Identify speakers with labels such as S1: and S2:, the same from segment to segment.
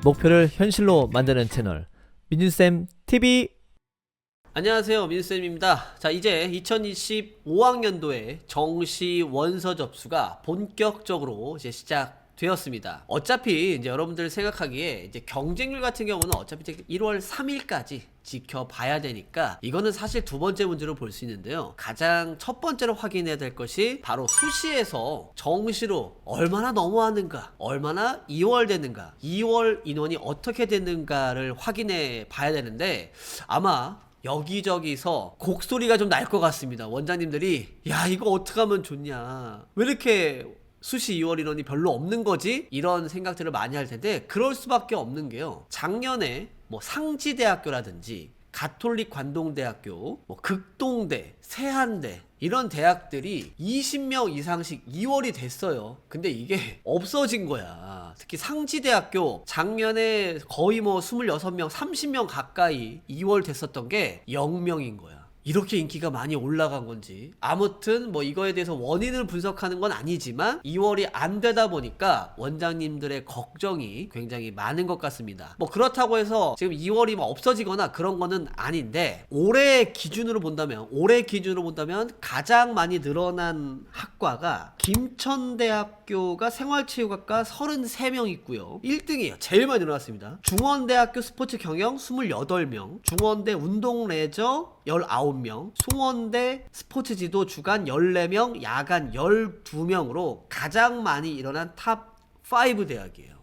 S1: 목표를 현실로 만드는 채널 민준쌤 TV.
S2: 안녕하세요, 민수쌤입니다. 자, 이제 2025학년도에 정시 원서 접수가 본격적으로 이제 시작되었습니다. 어차피 이제 여러분들 생각하기에 이제 경쟁률 같은 경우는 어차피 이제 1월 3일까지 지켜봐야 되니까 이거는 사실 두 번째 문제로 볼 수 있는데요. 가장 첫 번째로 확인해야 될 것이 바로 수시에서 정시로 얼마나 넘어왔는가, 얼마나 2월 됐는가, 2월 인원이 어떻게 됐는가를 확인해 봐야 되는데, 아마 여기저기서 곡소리가 좀 날 것 같습니다. 원장님들이 야, 이거 어떡하면 좋냐, 왜 이렇게 수시 2월 인원이 별로 없는 거지? 이런 생각들을 많이 할 텐데, 그럴 수밖에 없는 게요, 작년에 뭐 상지대학교라든지 가톨릭 관동대학교, 뭐 극동대, 세한대 이런 대학들이 20명 이상씩 2월이 됐어요. 근데 이게 없어진 거야. 특히 상지대학교 작년에 거의 뭐 26명, 30명 가까이 2월 됐었던 게 0명인 거야. 이렇게 인기가 많이 올라간 건지, 아무튼 뭐 이거에 대해서 원인을 분석하는 건 아니지만 2월이 안 되다 보니까 원장님들의 걱정이 굉장히 많은 것 같습니다. 뭐 그렇다고 해서 지금 2월이 뭐 없어지거나 그런 거는 아닌데, 올해 기준으로 본다면 가장 많이 늘어난 학과가 김천대학교가 생활체육학과 33명 있고요. 1등이에요. 제일 많이 늘어났습니다. 중원대학교 스포츠경영 28명, 중원대 운동레저 19명, 송원대 스포츠지도 주간 14명, 야간 12명으로 가장 많이 일어난 탑5 대학이에요.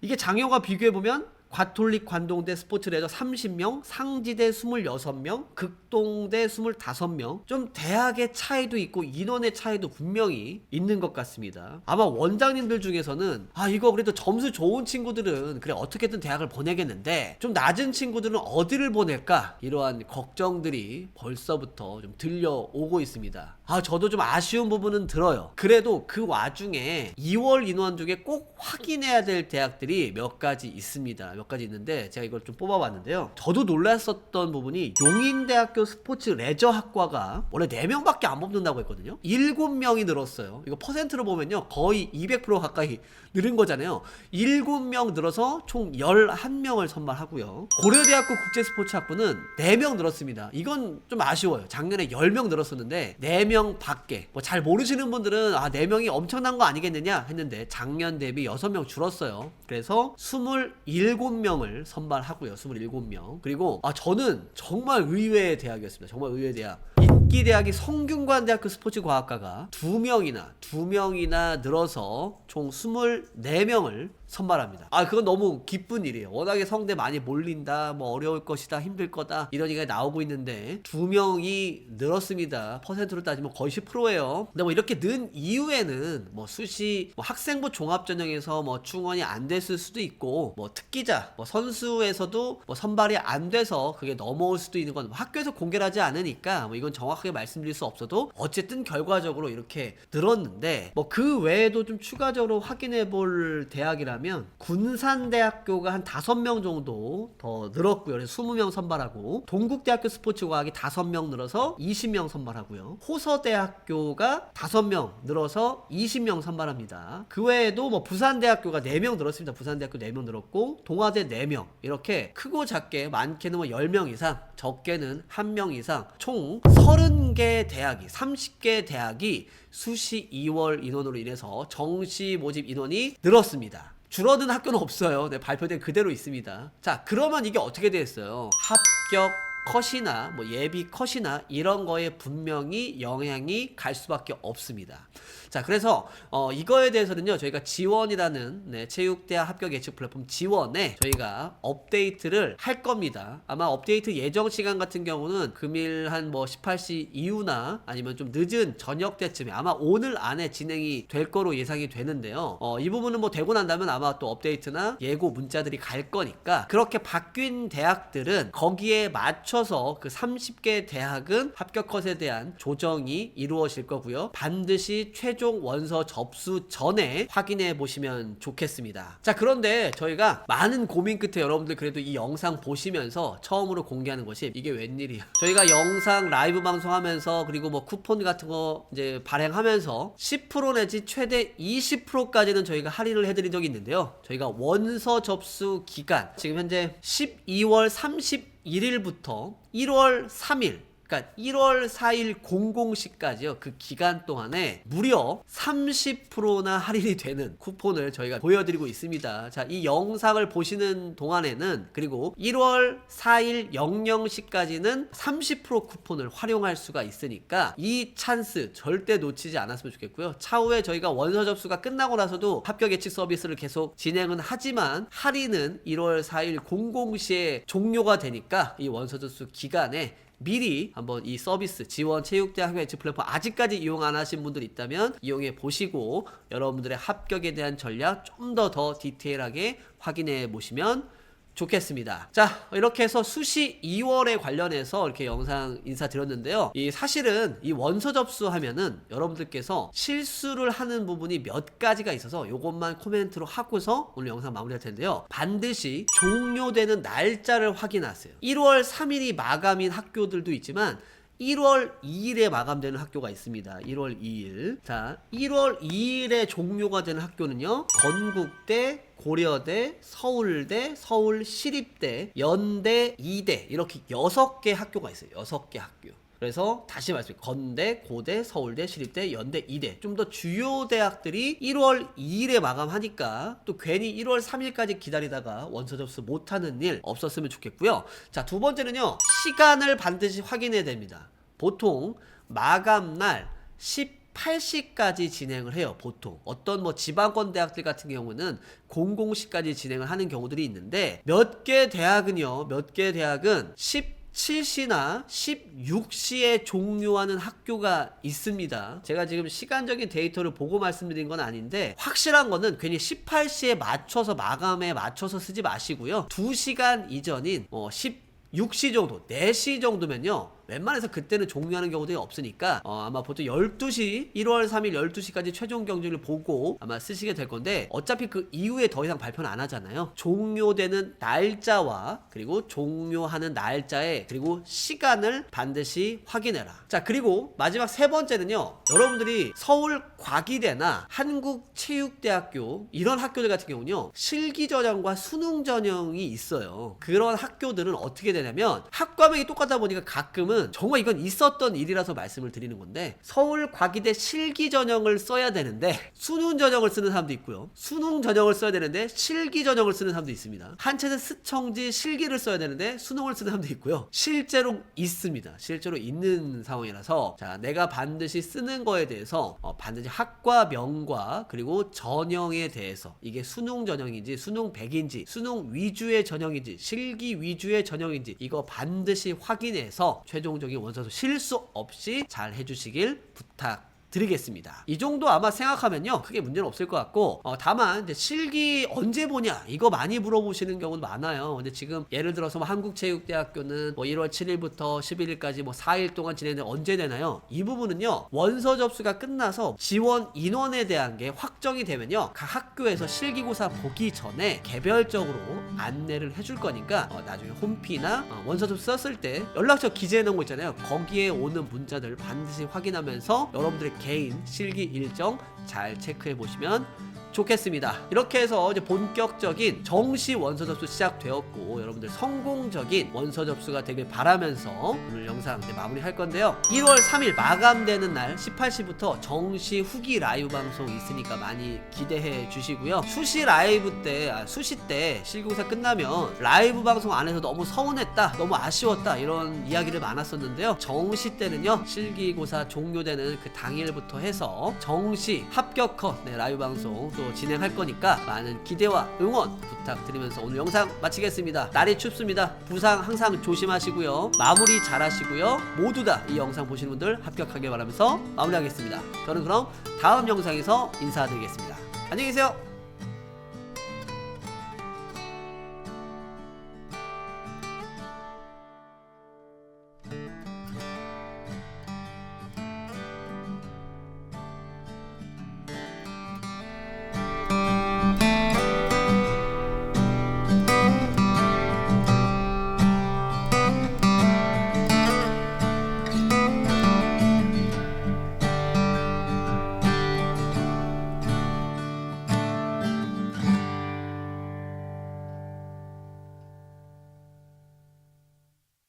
S2: 이게 장여과 비교해보면 가톨릭 관동대 스포츠레저 30명, 상지대 26명, 극동대 25명. 좀 대학의 차이도 있고 인원의 차이도 분명히 있는 것 같습니다. 아마 원장님들 중에서는 이거 그래도 점수 좋은 친구들은 그래 어떻게든 대학을 보내겠는데, 좀 낮은 친구들은 어디를 보낼까, 이러한 걱정들이 벌써부터 좀 들려오고 있습니다. 저도 좀 아쉬운 부분은 들어요. 그래도 그 와중에 2월 인원 중에 꼭 확인해야 될 대학들이 몇 가지 있습니다. 몇 가지 있는데 제가 이걸 좀 뽑아봤는데요. 저도 놀랐었던 부분이, 용인대학교 스포츠 레저 학과가 원래 4명밖에 안 뽑는다고 했거든요. 7명이 늘었어요. 이거 퍼센트로 보면요, 거의 200% 가까이 늘은 거잖아요. 7명 늘어서 총 11명을 선발하고요. 고려대학교 국제스포츠학부는 4명 늘었습니다. 이건 좀 아쉬워요. 작년에 10명 늘었었는데 4명 밖에. 뭐 잘 모르시는 분들은 4명이 엄청난 거 아니겠느냐 했는데, 작년 대비 6명 줄었어요. 그래서 27명을 선발하고요. 27명. 그리고 저는 정말 의외의 대학이었습니다. 정말 의외의 대학. 인기 대학이 성균관대학교 스포츠과학과가 2명이나 늘어서 총 24명을 선발합니다. 그건 너무 기쁜 일이에요. 워낙에 성대 많이 몰린다, 뭐 어려울 것이다, 힘들 거다, 이런 얘기가 나오고 있는데 2명이 늘었습니다. 퍼센트로 따지면 거의 10%예요. 근데 뭐 이렇게 는 이후에는 뭐 수시, 뭐 학생부 종합전형에서 뭐 충원이 안 됐을 수도 있고, 뭐 특기자, 뭐 선수에서도 뭐 선발이 안 돼서 그게 넘어올 수도 있는 건, 뭐 학교에서 공개를 하지 않으니까 뭐 이건 정확하게 말씀드릴 수 없어도 어쨌든 결과적으로 이렇게 늘었는데, 뭐 그 외에도 좀 추가적으로 확인해 볼 대학이라 면 군산대학교가 한 5명 정도 더 늘었고요. 그래서 20명 선발하고, 동국대학교 스포츠과학이 5명 늘어서 20명 선발하고요. 호서대학교가 5명 늘어서 20명 선발합니다. 그 외에도 뭐 부산대학교가 4명 늘었습니다. 부산대학교 4명 늘었고, 동아대 4명, 이렇게 크고 작게 많게는 뭐 10명 이상, 적게는 1명 이상, 총 30개 대학이, 30개 대학이 수시 2월 인원으로 인해서 정시 모집 인원이 늘었습니다. 줄어든 학교는 없어요. 발표된 그대로 있습니다. 자, 그러면 이게 어떻게 되었어요? 합격 컷이나 뭐 예비 컷이나 이런 거에 분명히 영향이 갈 수밖에 없습니다. 자, 그래서 이거에 대해서는요, 저희가 지원이라는 체육대학 합격 예측 플랫폼 지원에 저희가 업데이트를 할 겁니다. 아마 업데이트 예정 시간 같은 경우는 금일 한 뭐 18시 이후나 아니면 좀 늦은 저녁 때쯤에, 아마 오늘 안에 진행이 될 거로 예상이 되는데요. 이 부분은 뭐 되고 난다면 아마 또 업데이트나 예고 문자들이 갈 거니까, 그렇게 바뀐 대학들은 거기에 맞춰 맞춰서 그 30개 대학은 합격 컷에 대한 조정이 이루어질 거고요. 반드시 최종 원서 접수 전에 확인해 보시면 좋겠습니다. 자, 그런데 저희가 많은 고민 끝에 여러분들 그래도 이 영상 보시면서 처음으로 공개하는 것이 이게 웬일이야. 저희가 영상 라이브 방송하면서 그리고 뭐 쿠폰 같은 거 이제 발행하면서 10% 내지 최대 20%까지는 저희가 할인을 해드린 적이 있는데요. 저희가 원서 접수 기간 지금 현재 12월 31일부터 1월 3일 그러니까 1월 4일 00시까지요. 그 기간 동안에 무려 30%나 할인이 되는 쿠폰을 저희가 보여드리고 있습니다. 자, 이 영상을 보시는 동안에는 그리고 1월 4일 00시까지는 30% 쿠폰을 활용할 수가 있으니까 이 찬스 절대 놓치지 않았으면 좋겠고요. 차후에 저희가 원서 접수가 끝나고 나서도 합격 예측 서비스를 계속 진행은 하지만 할인은 1월 4일 00시에 종료가 되니까 이 원서 접수 기간에 미리 한번 이 서비스 지원 체육대학 학교 예측 플랫폼 아직까지 이용 안 하신 분들 있다면 이용해 보시고 여러분들의 합격에 대한 전략 좀 더 디테일하게 확인해 보시면 좋겠습니다. 자, 이렇게 해서 수시 2월에 관련해서 이렇게 영상 인사드렸는데요. 이 사실은 이 원서 접수하면은 여러분들께서 실수를 하는 부분이 몇 가지가 있어서 요것만 코멘트로 하고서 오늘 영상 마무리할 텐데요. 반드시 종료되는 날짜를 확인하세요. 1월 3일이 마감인 학교들도 있지만 1월 2일에 마감되는 학교가 있습니다. 1월 2일. 자, 1월 2일에 종료가 되는 학교는요. 건국대, 고려대, 서울대, 서울시립대, 연대, 이대 이렇게 6개 학교가 있어요. 6개 학교. 그래서 다시 말씀드릴게요. 건대, 고대, 서울대, 시립대, 연대, 이대 좀 더 주요 대학들이 1월 2일에 마감하니까 또 괜히 1월 3일까지 기다리다가 원서 접수 못하는 일 없었으면 좋겠고요. 자, 두 번째는요. 시간을 반드시 확인해야 됩니다. 보통 마감날 18시까지 진행을 해요. 보통 어떤 뭐 지방권 대학들 같은 경우는 00시까지 진행을 하는 경우들이 있는데 몇 개 대학은요. 몇 개 대학은 17시나 16시에 종료하는 학교가 있습니다. 제가 지금 시간적인 데이터를 보고 말씀드린 건 아닌데 확실한 거는 괜히 18시에 맞춰서 마감에 맞춰서 쓰지 마시고요. 2시간 이전인 16시 정도, 4시 정도면요. 웬만해서 그때는 종료하는 경우들이 없으니까 아마 보통 12시 1월 3일 12시까지 최종 경쟁을 보고 아마 쓰시게 될 건데 어차피 그 이후에 더 이상 발표는 안 하잖아요. 종료되는 날짜와 그리고 종료하는 날짜에 그리고 시간을 반드시 확인해라. 자, 그리고 마지막 세 번째는요. 여러분들이 서울과기대나 한국체육대학교 이런 학교들 같은 경우는요. 실기전형과 수능전형이 있어요. 그런 학교들은 어떻게 되냐면 학과명이 똑같다 보니까 가끔은 정말 이건 있었던 일이라서 말씀을 드리는 건데 서울과기대 실기전형을 써야 되는데 수능전형을 쓰는 사람도 있고요. 수능전형을 써야 되는데 실기전형을 쓰는 사람도 있습니다. 한채는 스청지 실기를 써야 되는데 수능을 쓰는 사람도 있고요. 실제로 있습니다. 실제로 있는 상황이라서 자, 내가 반드시 쓰는 거에 대해서 반드시 학과명과 그리고 전형에 대해서 이게 수능 전형인지 수능 100인지 수능 위주의 전형인지 실기 위주의 전형인지 이거 반드시 확인해서 최종적인 원서도 실수 없이 잘 해주시길 부탁드리겠습니다. 이 정도 아마 생각하면요 크게 문제는 없을 것 같고 다만 이제 실기 언제 보냐 이거 많이 물어보시는 경우도 많아요. 근데 지금 예를 들어서 뭐 한국체육대학교는 뭐 1월 7일부터 11일까지 뭐 4일 동안 진행되는 언제 되나요? 이 부분은요 원서 접수가 끝나서 지원 인원에 대한 게 확정이 되면요 각 학교에서 실기고사 보기 전에 개별적으로 안내를 해줄 거니까 나중에 홈피나 원서 접수 썼을 때 연락처 기재해 놓은 거 있잖아요. 거기에 오는 문자들 반드시 확인하면서 여러분들의 개인 실기 일정 잘 체크해 보시면 좋겠습니다. 이렇게 해서 이제 본격적인 정시 원서 접수 시작되었고 여러분들 성공적인 원서 접수가 되길 바라면서 오늘 영상 이제 마무리할 건데요. 1월 3일 마감되는 날 18시부터 정시 후기 라이브 방송 있으니까 많이 기대해 주시고요. 수시 라이브 때 수시 때 실기고사 끝나면 라이브 방송 안 해서 너무 서운했다, 너무 아쉬웠다 이런 이야기를 많았었는데요. 정시 때는요 실기고사 종료되는 그 당일부터 해서 정시 합격 컷 라이브 방송 또 진행할 거니까 많은 기대와 응원 부탁드리면서 오늘 영상 마치겠습니다. 날이 춥습니다. 부상 항상 조심하시고요. 마무리 잘 하시고요. 모두 다 이 영상 보시는 분들 합격하길 바라면서 마무리하겠습니다. 저는 그럼 다음 영상에서 인사드리겠습니다. 안녕히 계세요.